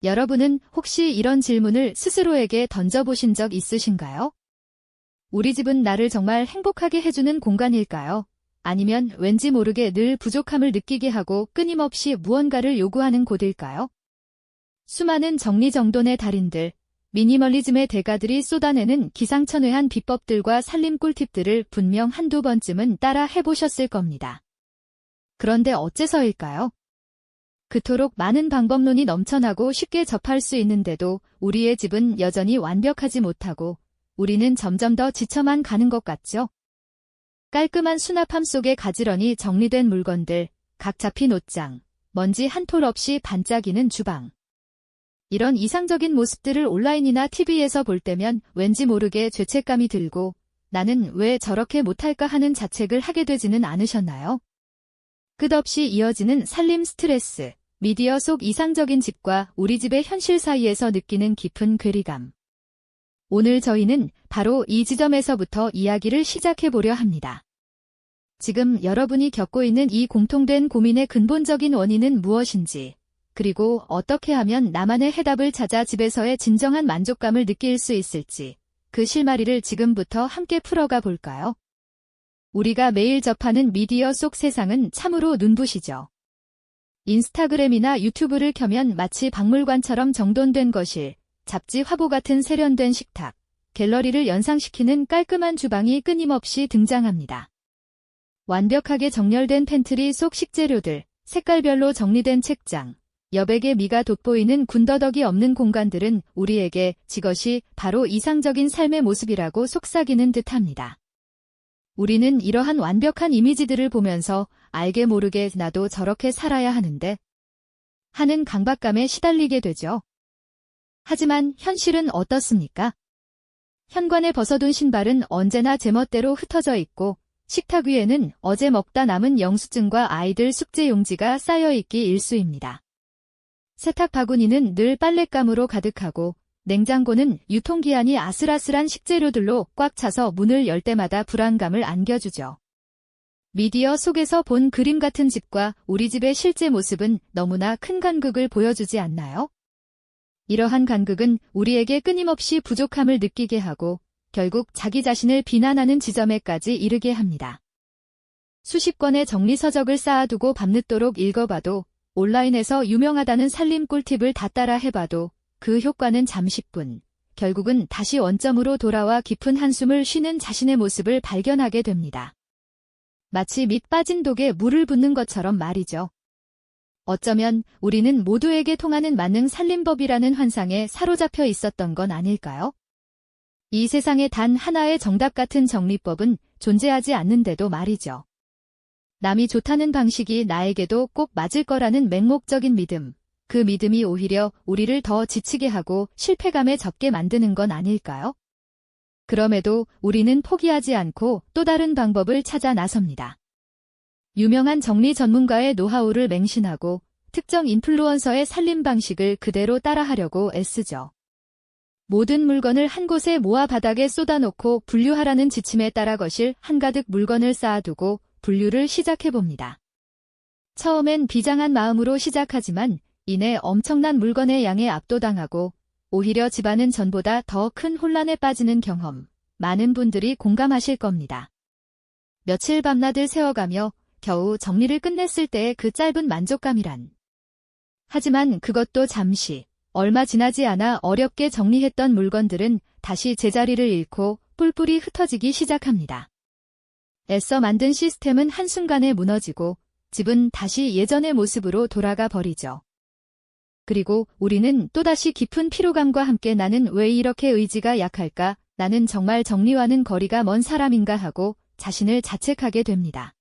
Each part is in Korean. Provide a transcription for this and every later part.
여러분은 혹시 이런 질문을 스스로에게 던져보신 적 있으신가요? 우리 집은 나를 정말 행복하게 해주는 공간일까요? 아니면 왠지 모르게 늘 부족함을 느끼게 하고 끊임없이 무언가를 요구하는 곳일까요? 수많은 정리정돈의 달인들, 미니멀리즘의 대가들이 쏟아내는 기상천외한 비법들과 살림 꿀팁들을 분명 한두 번쯤은 따라 해보셨을 겁니다. 그런데 어째서일까요? 그토록 많은 방법론이 넘쳐나고 쉽게 접할 수 있는데도 우리의 집은 여전히 완벽하지 못하고 우리는 점점 더 지쳐만 가는 것 같죠? 깔끔한 수납함 속에 가지런히 정리된 물건들, 각 잡힌 옷장, 먼지 한 톨 없이 반짝이는 주방. 이런 이상적인 모습들을 온라인이나 TV에서 볼 때면 왠지 모르게 죄책감이 들고 나는 왜 저렇게 못할까 하는 자책을 하게 되지는 않으셨나요? 끝없이 이어지는 살림 스트레스, 미디어 속 이상적인 집과 우리 집의 현실 사이에서 느끼는 깊은 괴리감. 오늘 저희는 바로 이 지점에서부터 이야기를 시작해보려 합니다. 지금 여러분이 겪고 있는 이 공통된 고민의 근본적인 원인은 무엇인지, 그리고 어떻게 하면 나만의 해답을 찾아 집에서의 진정한 만족감을 느낄 수 있을지, 그 실마리를 지금부터 함께 풀어가 볼까요? 우리가 매일 접하는 미디어 속 세상은 참으로 눈부시죠. 인스타그램이나 유튜브를 켜면 마치 박물관처럼 정돈된 거실, 잡지 화보 같은 세련된 식탁, 갤러리를 연상시키는 깔끔한 주방이 끊임없이 등장합니다. 완벽하게 정렬된 팬트리 속 식재료들, 색깔별로 정리된 책장, 여백의 미가 돋보이는 군더더기 없는 공간들은 우리에게 이것이 바로 이상적인 삶의 모습이라고 속삭이는 듯합니다. 우리는 이러한 완벽한 이미지들을 보면서 알게 모르게 나도 저렇게 살아야 하는데 하는 강박감에 시달리게 되죠. 하지만 현실은 어떻습니까? 현관에 벗어둔 신발은 언제나 제멋대로 흩어져 있고 식탁 위에는 어제 먹다 남은 영수증과 아이들 숙제 용지가 쌓여있기 일쑤입니다. 세탁 바구니는 늘 빨랫감으로 가득하고 냉장고는 유통기한이 아슬아슬한 식재료들로 꽉 차서 문을 열 때마다 불안감을 안겨주죠. 미디어 속에서 본 그림 같은 집과 우리 집의 실제 모습은 너무나 큰 간극을 보여주지 않나요? 이러한 간극은 우리에게 끊임없이 부족함을 느끼게 하고 결국 자기 자신을 비난하는 지점에까지 이르게 합니다. 수십 권의 정리서적을 쌓아두고 밤늦도록 읽어봐도 온라인에서 유명하다는 살림 꿀팁을 다 따라 해봐도 그 효과는 잠시뿐, 결국은 다시 원점으로 돌아와 깊은 한숨을 쉬는 자신의 모습을 발견하게 됩니다. 마치 밑 빠진 독에 물을 붓는 것처럼 말이죠. 어쩌면 우리는 모두에게 통하는 만능 살림법이라는 환상에 사로잡혀 있었던 건 아닐까요? 이 세상에 단 하나의 정답 같은 정리법은 존재하지 않는데도 말이죠. 남이 좋다는 방식이 나에게도 꼭 맞을 거라는 맹목적인 믿음, 그 믿음이 오히려 우리를 더 지치게 하고 실패감에 젖게 만드는 건 아닐까요? 그럼에도 우리는 포기하지 않고 또 다른 방법을 찾아 나섭니다. 유명한 정리 전문가의 노하우를 맹신하고 특정 인플루언서의 살림 방식을 그대로 따라하려고 애쓰죠. 모든 물건을 한 곳에 모아 바닥에 쏟아놓고 분류하라는 지침에 따라 거실 한가득 물건을 쌓아두고 분류를 시작해봅니다. 처음엔 비장한 마음으로 시작하지만 이내 엄청난 물건의 양에 압도당하고 오히려 집안은 전보다 더 큰 혼란에 빠지는 경험, 많은 분들이 공감하실 겁니다. 며칠 밤낮을 세워가며 겨우 정리를 끝냈을 때의 그 짧은 만족감이란. 하지만 그것도 잠시, 얼마 지나지 않아 어렵게 정리했던 물건들은 다시 제자리를 잃고 뿔뿔이 흩어지기 시작합니다. 애써 만든 시스템은 한순간에 무너지고 집은 다시 예전의 모습으로 돌아가 버리죠. 그리고 우리는 또다시 깊은 피로감과 함께 나는 왜 이렇게 의지가 약할까, 나는 정말 정리와는 거리가 먼 사람인가 하고 자신을 자책하게 됩니다.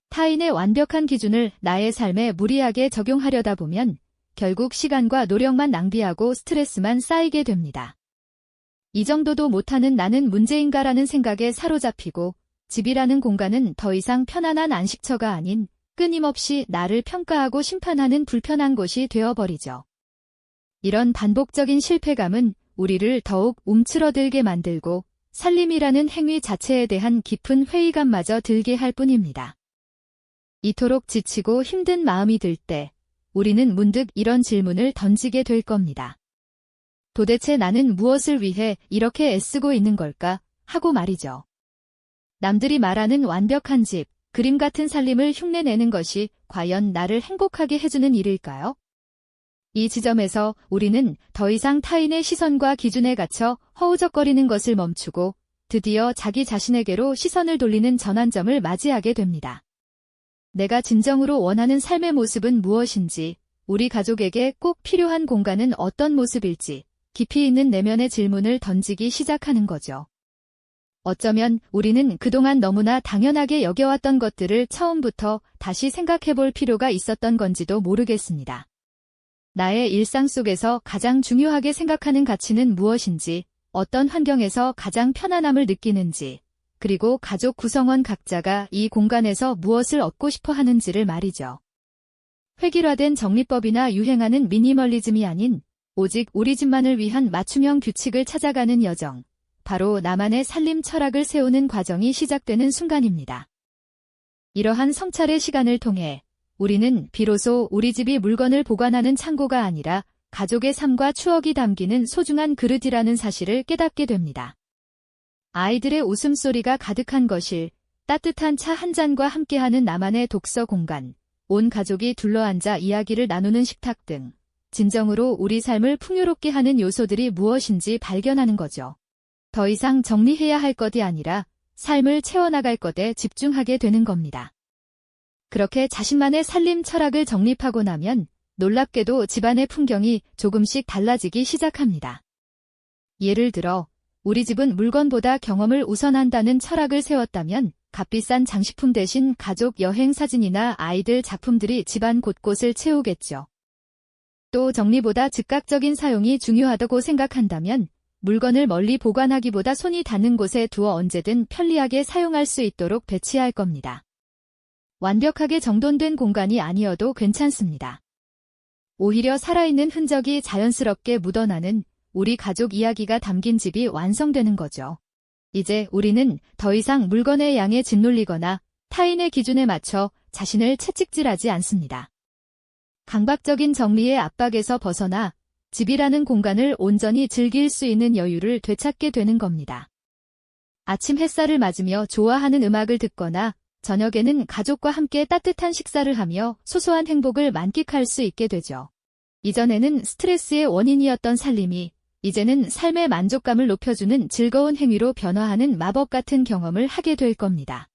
타인의 완벽한 기준을 나의 삶에 무리하게 적용하려다 보면 결국 시간과 노력만 낭비하고 스트레스만 쌓이게 됩니다. 이 정도도 못하는 나는 문제인가라는 생각에 사로잡히고 집이라는 공간은 더 이상 편안한 안식처가 아닌 끊임없이 나를 평가하고 심판하는 불편한 곳이 되어버리죠. 이런 반복적인 실패감은 우리를 더욱 움츠러들게 만들고 살림이라는 행위 자체에 대한 깊은 회의감마저 들게 할 뿐입니다. 이토록 지치고 힘든 마음이 들 때 우리는 문득 이런 질문을 던지게 될 겁니다. 도대체 나는 무엇을 위해 이렇게 애쓰고 있는 걸까? 하고 말이죠. 남들이 말하는 완벽한 집, 그림 같은 살림을 흉내내는 것이 과연 나를 행복하게 해주는 일일까요? 이 지점에서 우리는 더 이상 타인의 시선과 기준에 갇혀 허우적거리는 것을 멈추고 드디어 자기 자신에게로 시선을 돌리는 전환점을 맞이하게 됩니다. 내가 진정으로 원하는 삶의 모습은 무엇인지, 우리 가족에게 꼭 필요한 공간은 어떤 모습일지, 깊이 있는 내면의 질문을 던지기 시작하는 거죠. 어쩌면 우리는 그동안 너무나 당연하게 여겨왔던 것들을 처음부터 다시 생각해볼 필요가 있었던 건지도 모르겠습니다. 나의 일상 속에서 가장 중요하게 생각하는 가치는 무엇인지, 어떤 환경에서 가장 편안함을 느끼는지, 그리고 가족 구성원 각자가 이 공간에서 무엇을 얻고 싶어 하는지를 말이죠. 획일화된 정리법이나 유행하는 미니멀리즘이 아닌 오직 우리 집만을 위한 맞춤형 규칙을 찾아가는 여정, 바로 나만의 살림 철학을 세우는 과정이 시작되는 순간입니다. 이러한 성찰의 시간을 통해 우리는 비로소 우리 집이 물건을 보관하는 창고가 아니라 가족의 삶과 추억이 담기는 소중한 그릇이라는 사실을 깨닫게 됩니다. 아이들의 웃음소리가 가득한 거실, 따뜻한 차 한 잔과 함께하는 나만의 독서 공간, 온 가족이 둘러앉아 이야기를 나누는 식탁 등 진정으로 우리 삶을 풍요롭게 하는 요소들이 무엇인지 발견하는 거죠. 더 이상 정리해야 할 것이 아니라 삶을 채워나갈 것에 집중하게 되는 겁니다. 그렇게 자신만의 살림 철학을 정립하고 나면 놀랍게도 집안의 풍경이 조금씩 달라지기 시작합니다. 예를 들어 우리 집은 물건보다 경험을 우선한다는 철학을 세웠다면 값비싼 장식품 대신 가족 여행 사진이나 아이들 작품들이 집안 곳곳을 채우겠죠. 또 정리보다 즉각적인 사용이 중요하다고 생각한다면 물건을 멀리 보관하기보다 손이 닿는 곳에 두어 언제든 편리하게 사용할 수 있도록 배치할 겁니다. 완벽하게 정돈된 공간이 아니어도 괜찮습니다. 오히려 살아있는 흔적이 자연스럽게 묻어나는 우리 가족 이야기가 담긴 집이 완성되는 거죠. 이제 우리는 더 이상 물건의 양에 짓눌리거나 타인의 기준에 맞춰 자신을 채찍질하지 않습니다. 강박적인 정리의 압박에서 벗어나 집이라는 공간을 온전히 즐길 수 있는 여유를 되찾게 되는 겁니다. 아침 햇살을 맞으며 좋아하는 음악을 듣거나 저녁에는 가족과 함께 따뜻한 식사를 하며 소소한 행복을 만끽할 수 있게 되죠. 이전에는 스트레스의 원인이었던 살림이 이제는 삶의 만족감을 높여주는 즐거운 행위로 변화하는 마법 같은 경험을 하게 될 겁니다.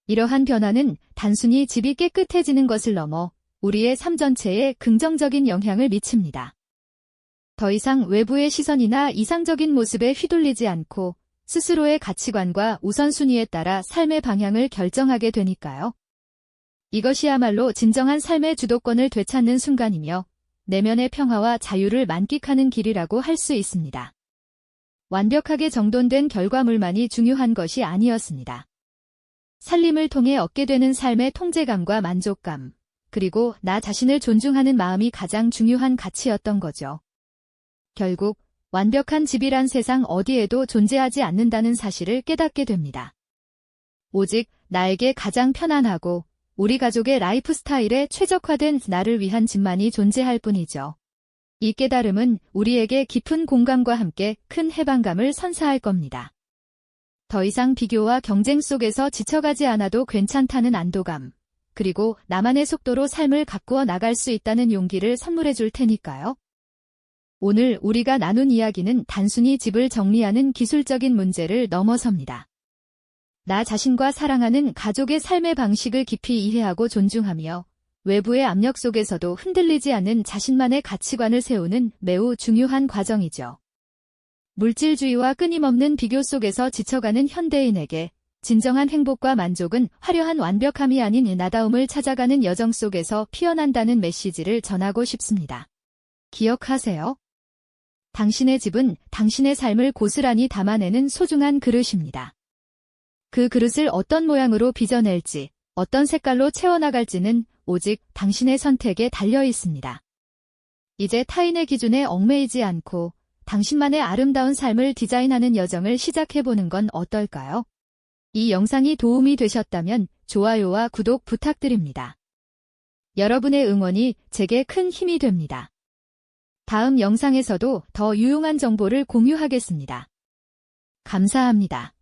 이러한 변화는 단순히 집이 깨끗해지는 것을 넘어 우리의 삶 전체에 긍정적인 영향을 미칩니다. 더 이상 외부의 시선이나 이상적인 모습에 휘둘리지 않고 스스로의 가치관과 우선순위에 따라 삶의 방향을 결정하게 되니까요. 이것이야말로 진정한 삶의 주도권을 되찾는 순간이며 내면의 평화와 자유를 만끽하는 길이라고 할 수 있습니다. 완벽하게 정돈된 결과물만이 중요한 것이 아니었습니다. 살림을 통해 얻게 되는 삶의 통제감과 만족감, 그리고 나 자신을 존중하는 마음이 가장 중요한 가치였던 거죠. 결국 완벽한 집이란 세상 어디에도 존재하지 않는다는 사실을 깨닫게 됩니다. 오직 나에게 가장 편안하고 우리 가족의 라이프 스타일에 최적화된 나를 위한 집만이 존재할 뿐이죠. 이 깨달음은 우리에게 깊은 공감과 함께 큰 해방감을 선사할 겁니다. 더 이상 비교와 경쟁 속에서 지쳐가지 않아도 괜찮다는 안도감, 그리고 나만의 속도로 삶을 가꾸어 나갈 수 있다는 용기를 선물해 줄 테니까요. 오늘 우리가 나눈 이야기는 단순히 집을 정리하는 기술적인 문제를 넘어섭니다. 나 자신과 사랑하는 가족의 삶의 방식을 깊이 이해하고 존중하며 외부의 압력 속에서도 흔들리지 않는 자신만의 가치관을 세우는 매우 중요한 과정이죠. 물질주의와 끊임없는 비교 속에서 지쳐가는 현대인에게 진정한 행복과 만족은 화려한 완벽함이 아닌 나다움을 찾아가는 여정 속에서 피어난다는 메시지를 전하고 싶습니다. 기억하세요. 당신의 집은 당신의 삶을 고스란히 담아내는 소중한 그릇입니다. 그 그릇을 어떤 모양으로 빚어낼지, 어떤 색깔로 채워나갈지는 오직 당신의 선택에 달려 있습니다. 이제 타인의 기준에 얽매이지 않고 당신만의 아름다운 삶을 디자인하는 여정을 시작해보는 건 어떨까요? 이 영상이 도움이 되셨다면 좋아요와 구독 부탁드립니다. 여러분의 응원이 제게 큰 힘이 됩니다. 다음 영상에서도 더 유용한 정보를 공유하겠습니다. 감사합니다.